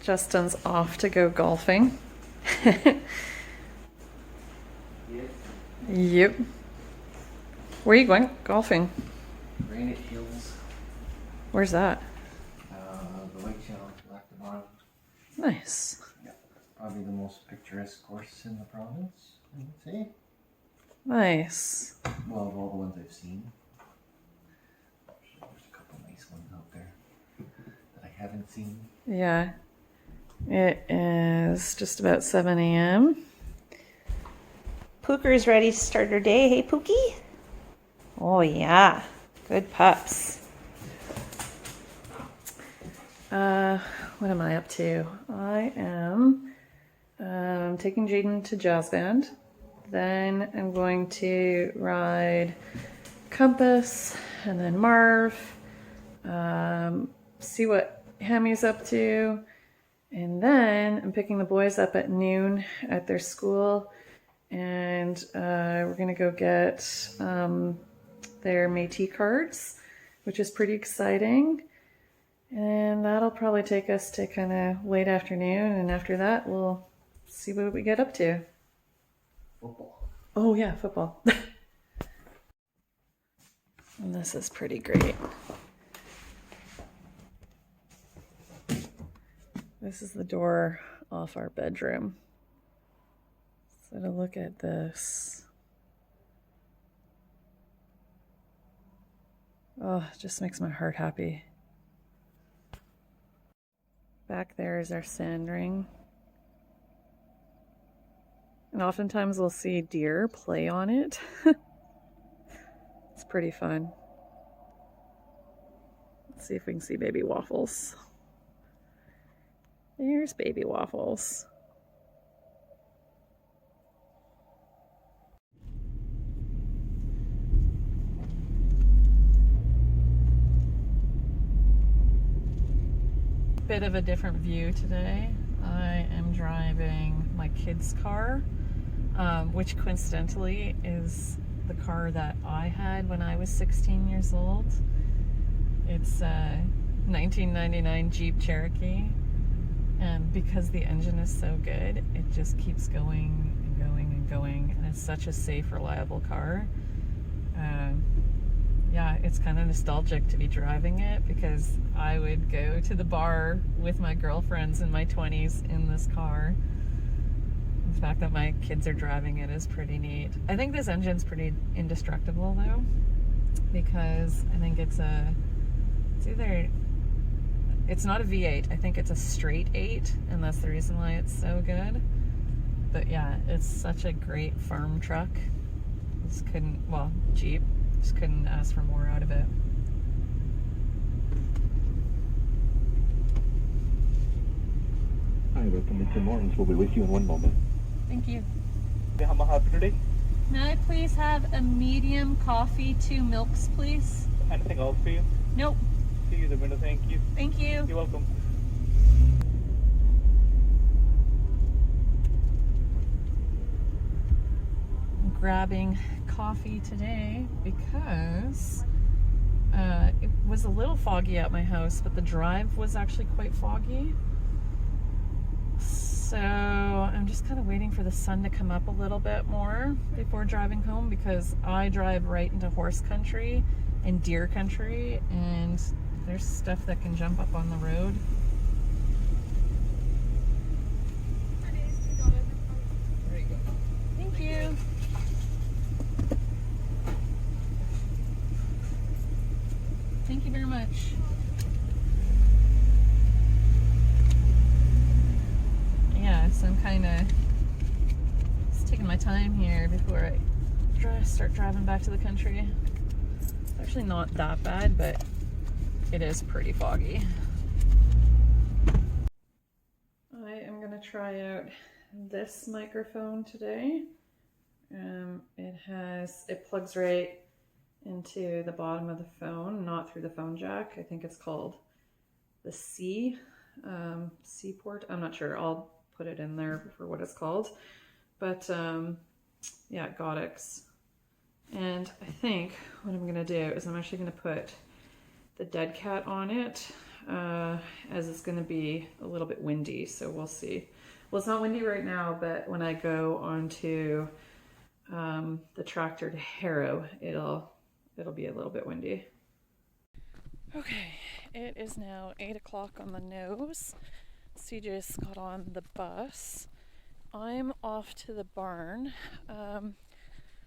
Justin's off to go golfing. Yep. Where are you going golfing? Granite Hills. Where's that? The White Channel, Lac de Marv. Nice. Yeah, probably the most picturesque course in the province, I would say. Nice. Well, of all the ones I've seen. There's a couple nice ones out there that I haven't seen. Yeah. It is just about 7 a.m. Pooker's ready to start her day. Hey, Pookie? Oh, yeah. Good pups. What am I up to? I am taking Jaden to jazz band. Then I'm going to ride Compass and then Marv. See what Hammy's up to. And then I'm picking the boys up at noon at their school. And we're going to go get their Métis cards, which is pretty exciting. And that'll probably take us to kind of late afternoon. And after that, we'll see what we get up to. Football. Oh, yeah, football. And this is pretty great. This is the door off our bedroom. So to look at this. Oh, it just makes my heart happy. Back there is our sand ring. And oftentimes we'll see deer play on it. It's pretty fun. Let's see if we can see baby waffles. There's baby waffles. Bit of a different view today. I am driving my kids' car, which coincidentally is the car that I had when I was 16 years old. It's a 1999 Jeep Cherokee, and because the engine is so good, it just keeps going and going and going, and it's such a safe, reliable car. Yeah, it's kind of nostalgic to be driving it because I would go to the bar with my girlfriends in my 20s in this car. The fact that my kids are driving it is pretty neat. I think this engine's pretty indestructible though, because I think it's not a V8, I think it's a straight 8, and that's the reason why it's so good. But yeah, it's such a great farm truck. Jeep. Just couldn't ask for more out of it. Hi, welcome to Tim Hortons. We'll be with you in one moment. Thank you. How may I help you today? May I please have a medium coffee, 2 milks, please? Anything else for you? Nope. See you in a minute, thank you. Thank you. You're welcome. I'm grabbing coffee today because it was a little foggy at my house, but the drive was actually quite foggy. So I'm just kind of waiting for the sun to come up a little bit more before driving home, because I drive right into horse country and deer country, and there's stuff that can jump up on the road. There you go. Thank you. Thank you very much. Yeah, so I'm kind of just taking my time here before I start driving back to the country. It's actually not that bad, but it is pretty foggy. I am going to try out this microphone today. It plugs right into the bottom of the phone, not through the phone jack. I think it's called the C port. I'm not sure. I'll put it in there for what it's called. But yeah, Goddix. And I think what I'm gonna do is I'm actually gonna put the dead cat on it. as it's going to be a little bit windy, so we'll see. Well, it's not windy right now, but when I go onto the tractor to harrow, it'll be a little bit windy. Okay, it is now 8 o'clock on the nose. CJ just got on the bus. I'm off to the barn.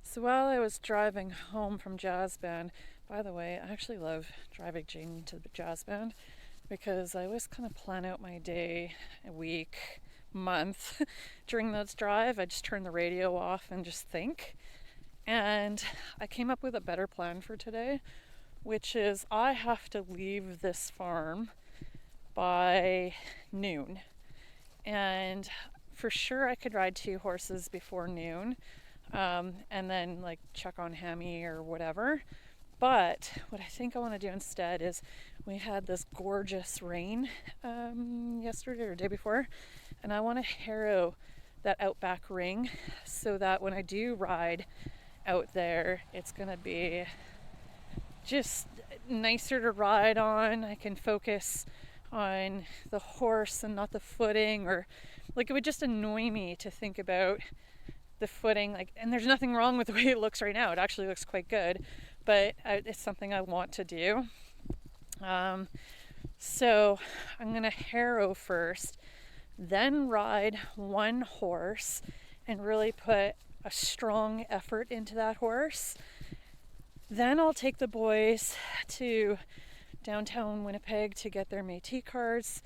So while I was driving home from jazz band, by the way, I actually love driving Jane to the jazz band because I always kind of plan out my day, a week, month during this drive. I just turn the radio off and just think. And I came up with a better plan for today, which is I have to leave this farm by noon. And for sure I could ride 2 horses before noon, and then like check on Hammy or whatever. But what I think I want to do instead is we had this gorgeous rain yesterday or the day before, and I want to harrow that outback ring so that when I do ride out there, it's going to be just nicer to ride on. I can focus on the horse and not the footing, or like it would just annoy me to think about the footing, like, and there's nothing wrong with the way it looks right now. It actually looks quite good, but it's something I want to do. So I'm gonna harrow first, then ride 1 horse and really put a strong effort into that horse. Then I'll take the boys to downtown Winnipeg to get their Métis cards.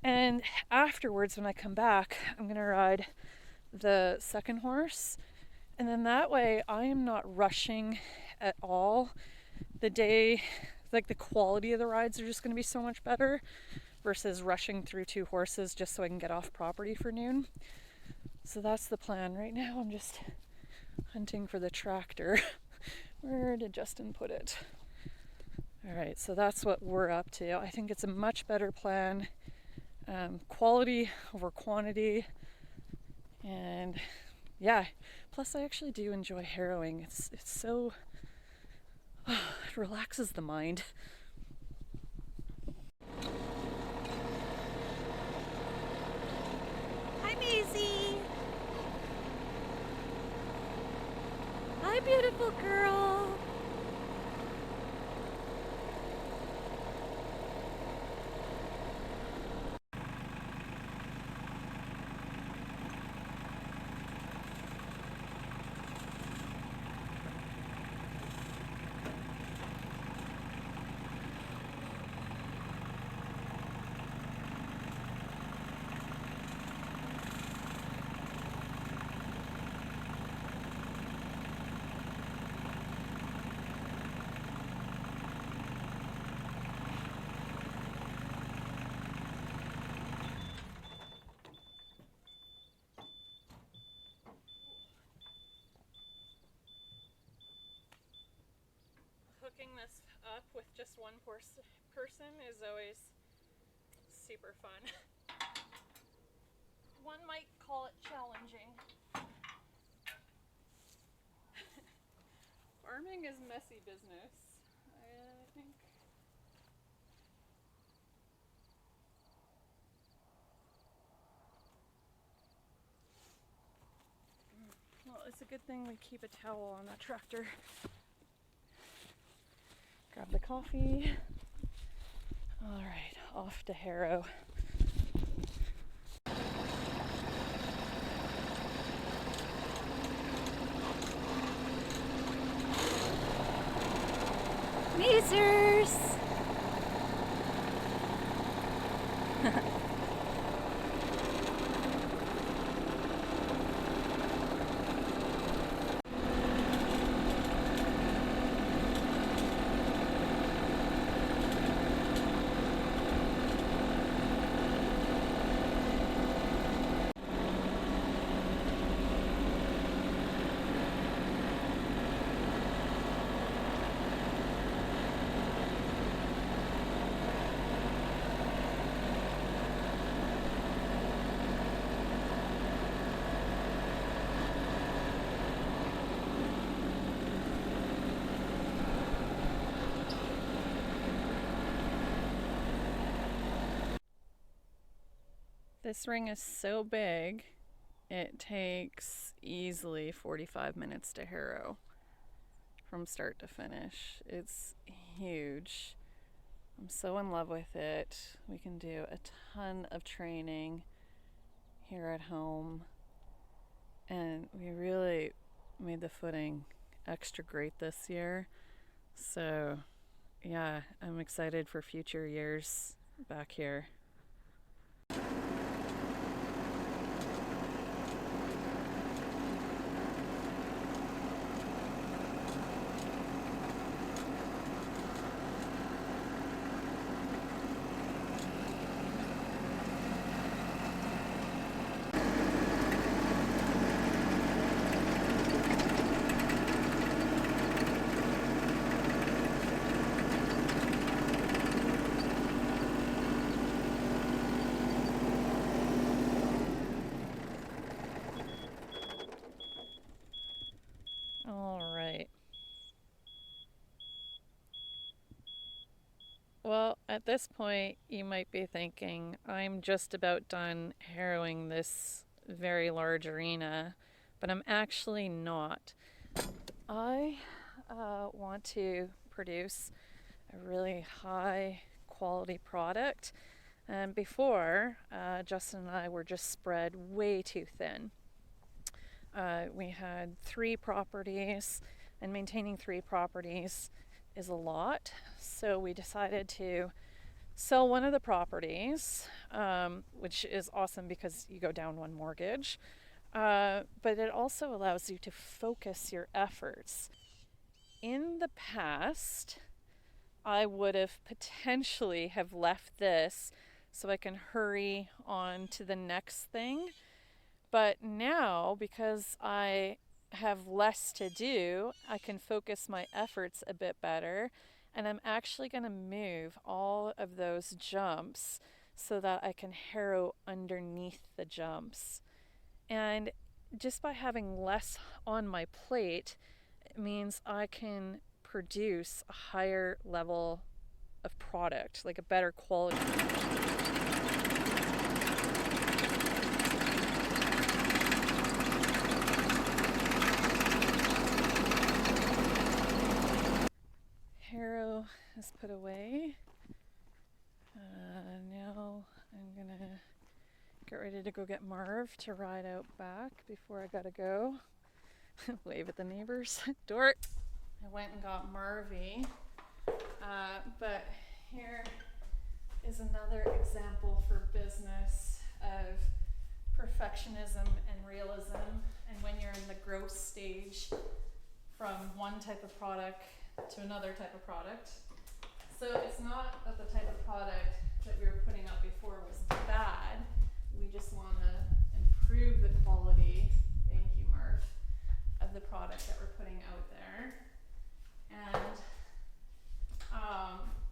And afterwards, when I come back, I'm going to ride the 2nd horse. And then that way I am not rushing at all. The day, like the quality of the rides are just going to be so much better versus rushing through 2 horses just so I can get off property for noon. So that's the plan. Right now I'm just hunting for the tractor. Where did Justin put it? All right, so that's what we're up to. I think it's a much better plan. Quality over quantity. And yeah, plus I actually do enjoy harrowing. It's so, it relaxes the mind. Hi, Maisie. Hi, beautiful girl. Hooking this up with just one person is always super fun. One might call it challenging. Farming is messy business, I think. Well, it's a good thing we keep a towel on that tractor. Grab the coffee. All right, off to harrow. Measers. This ring is so big, it takes easily 45 minutes to harrow from start to finish. It's huge. I'm so in love with it. We can do a ton of training here at home, and we really made the footing extra great this year. So yeah, I'm excited for future years back here. All right. Well, at this point, you might be thinking, I'm just about done harrowing this very large arena, but I'm actually not. I want to produce a really high quality product, and before, Justin and I were just spread way too thin. We had 3 properties, and maintaining 3 properties is a lot. So we decided to sell one of the properties, which is awesome because you go down one mortgage. But it also allows you to focus your efforts. In the past, I would have potentially have left this so I can hurry on to the next thing. But now, because I have less to do, I can focus my efforts a bit better, and I'm actually going to move all of those jumps so that I can harrow underneath the jumps. And just by having less on my plate, it means I can produce a higher level of product, like a better quality. Harrow is put away. Now I'm gonna get ready to go get Marv to ride out back before I gotta go. Wave at the neighbors. Dort! I went and got Marvy. But here is another example for business of perfectionism and realism, and when you're in the growth stage from one type of product to another type of product. So it's not that the type of product that we were putting out before was bad. We just want to improve the quality, thank you Marv, of the product that we're putting out there. And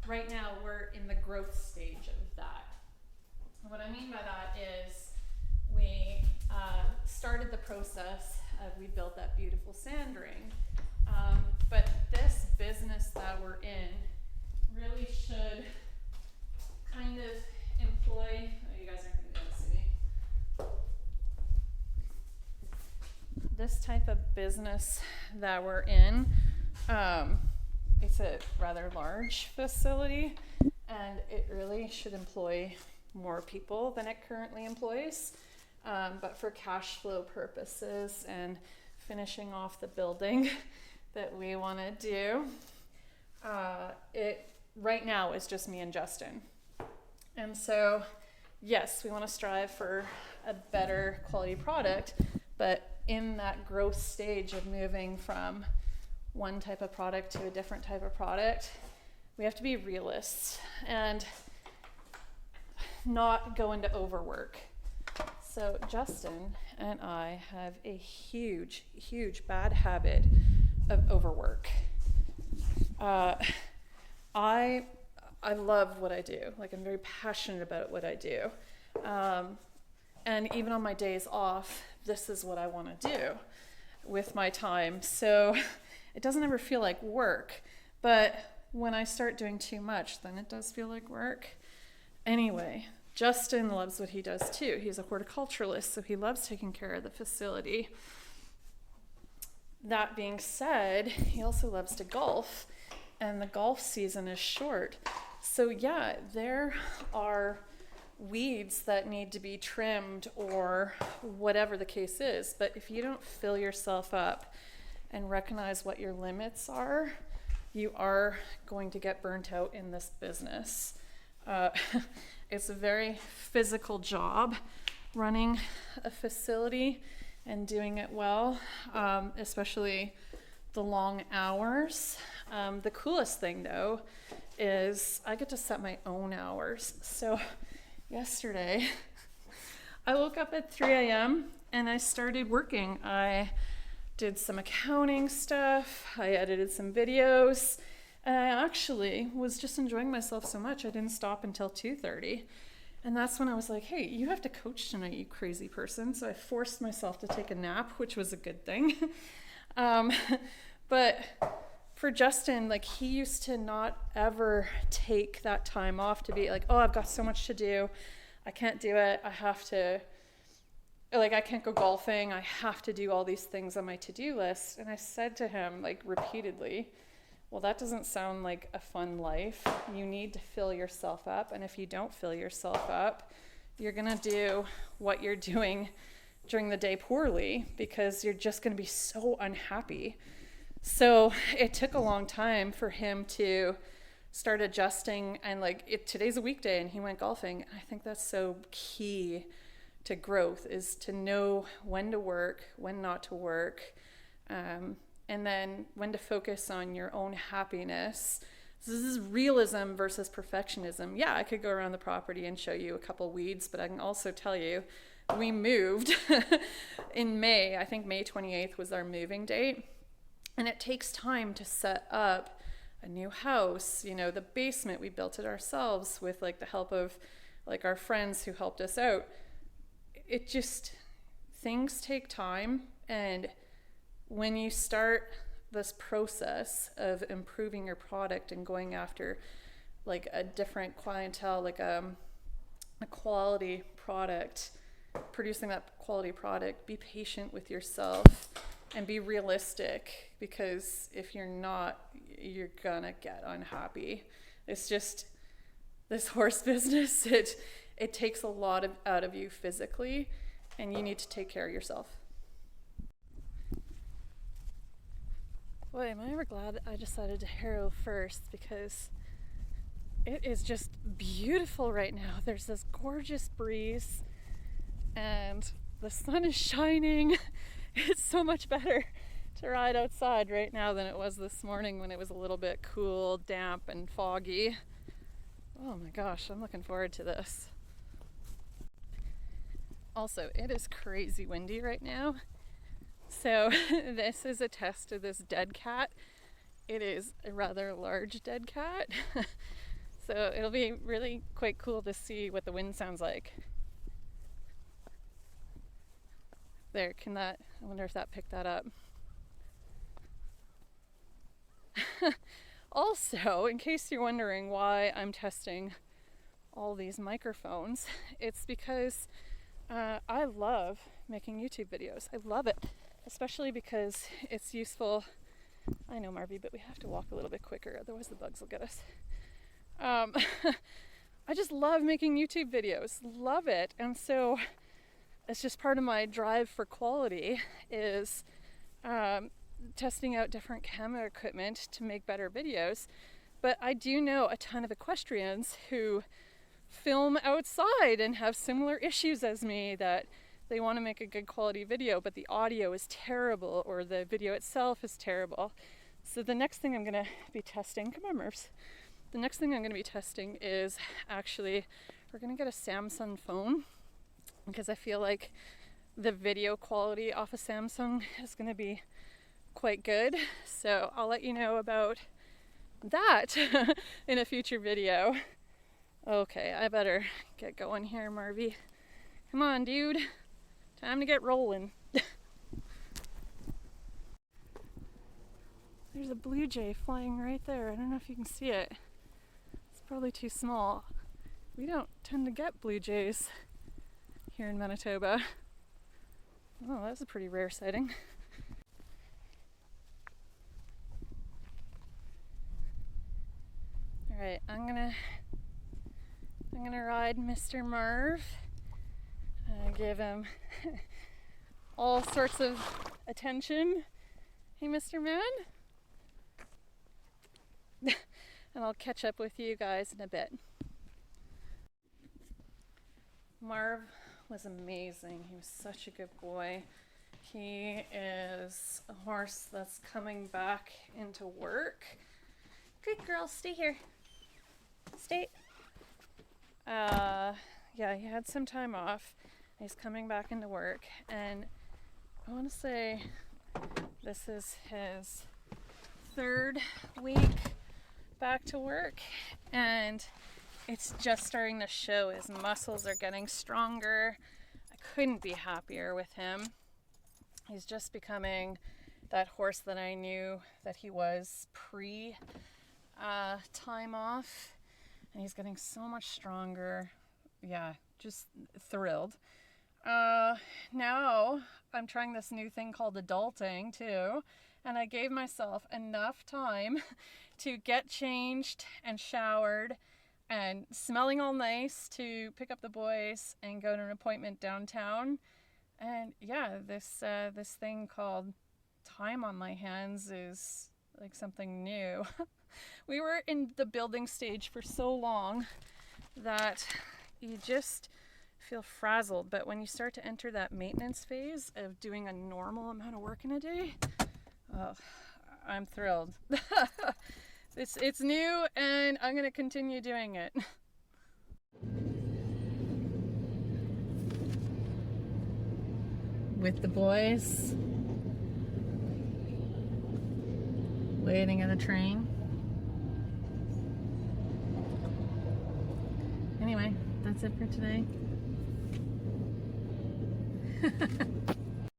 right now we're in the growth stage of that. And what I mean by that is we started the process of, we built that beautiful sand ring. But this business that we're in really should kind of employ, oh, you guys aren't going to be able to see me. This type of business that we're in, it's a rather large facility, and it really should employ more people than it currently employs. But for cash flow purposes and finishing off the building that we want to do, it right now is just me and Justin. And so yes, we want to strive for a better quality product, but in that growth stage of moving from one type of product to a different type of product, we have to be realists and not go into overwork. So Justin and I have a huge bad habit of overwork. I love what I do. Like, I'm very passionate about what I do. And even on my days off, this is what I want to do with my time. So it doesn't ever feel like work. But when I start doing too much, then it does feel like work. Anyway, Justin loves what he does too. He's a horticulturalist, so he loves taking care of the facility. That being said, he also loves to golf, and the golf season is short. So yeah, there are weeds that need to be trimmed or whatever the case is. But if you don't fill yourself up and recognize what your limits are, you are going to get burnt out in this business. It's a very physical job running a facility and doing it well, especially the long hours. The coolest thing though is I get to set my own hours. So yesterday I woke up at 3 a.m. and I started working. I did some accounting stuff, I edited some videos, and I actually was just enjoying myself so much I didn't stop until 2:30. And that's when I was like, hey, you have to coach tonight, you crazy person. So I forced myself to take a nap, which was a good thing. But for Justin, like, he used to not ever take that time off to be like, oh, I've got so much to do, I can't do it, I have to, like, I can't go golfing, I have to do all these things on my to-do list. And I said to him, like, repeatedly, well, that doesn't sound like a fun life. You need to fill yourself up. And if you don't fill yourself up, you're going to do what you're doing during the day poorly, because you're just going to be so unhappy. So it took a long time for him to start adjusting. And like, today's a weekday and he went golfing. And I think that's so key to growth, is to know when to work, when not to work, and then when to focus on your own happiness. So this is realism versus perfectionism. Yeah, I could go around the property and show you a couple weeds, but I can also tell you we moved in May. I think May 28th was our moving date. And it takes time to set up a new house. You know, the basement, we built it ourselves with like the help of like our friends who helped us out. It just, things take time. And when you start this process of improving your product and going after like a different clientele, like a quality product, producing that quality product, be patient with yourself and be realistic, because if you're not, you're gonna get unhappy. It's just this horse business, it takes a lot out of you physically, and you need to take care of yourself. Boy, am I ever glad I decided to harrow first, because it is just beautiful right now. There's this gorgeous breeze and the sun is shining. It's so much better to ride outside right now than it was this morning when it was a little bit cool, damp, and foggy. Oh my gosh, I'm looking forward to this. Also, it is crazy windy right now. So this is a test of this dead cat. It is a rather large dead cat. So it'll be really quite cool to see what the wind sounds like. There, I wonder if that picked that up. Also, in case you're wondering why I'm testing all these microphones, it's because I love making YouTube videos. I love it, especially because it's useful. I know, Marvy, but we have to walk a little bit quicker, otherwise the bugs will get us. I just love making YouTube videos, love it. And so it's just part of my drive for quality is testing out different camera equipment to make better videos. But I do know a ton of equestrians who film outside and have similar issues as me, that they want to make a good quality video, but the audio is terrible or the video itself is terrible. So the next thing I'm going to be testing, come on Mervs, the next thing I'm going to be testing is actually, we're going to get a Samsung phone, because I feel like the video quality off of Samsung is going to be quite good. So I'll let you know about that in a future video. Okay, I better get going here, Marvy. Come on, dude. Time to get rolling. There's a blue jay flying right there. I don't know if you can see it. It's probably too small. We don't tend to get blue jays here in Manitoba. Oh, that's a pretty rare sighting. All right, I'm gonna ride Mr. Marv. Give him all sorts of attention. Hey, Mr. Man. And I'll catch up with you guys in a bit. Marv was amazing. He was such a good boy. He is a horse that's coming back into work. Good girl, stay here. Stay. Yeah, he had some time off. He's coming back into work, and I want to say this is his 3rd week back to work, and it's just starting to show. His muscles are getting stronger. I couldn't be happier with him. He's just becoming that horse that I knew that he was pre time off, and he's getting so much stronger. Yeah, just thrilled. Now I'm trying this new thing called adulting too, and I gave myself enough time to get changed and showered and smelling all nice to pick up the boys and go to an appointment downtown. And yeah, this thing called time on my hands is like something new. We were in the building stage for so long that you just feel frazzled, but when you start to enter that maintenance phase of doing a normal amount of work in a day, oh, I'm thrilled. It's new, and I'm going to continue doing it. With the boys waiting at the train. Anyway, that's it for today.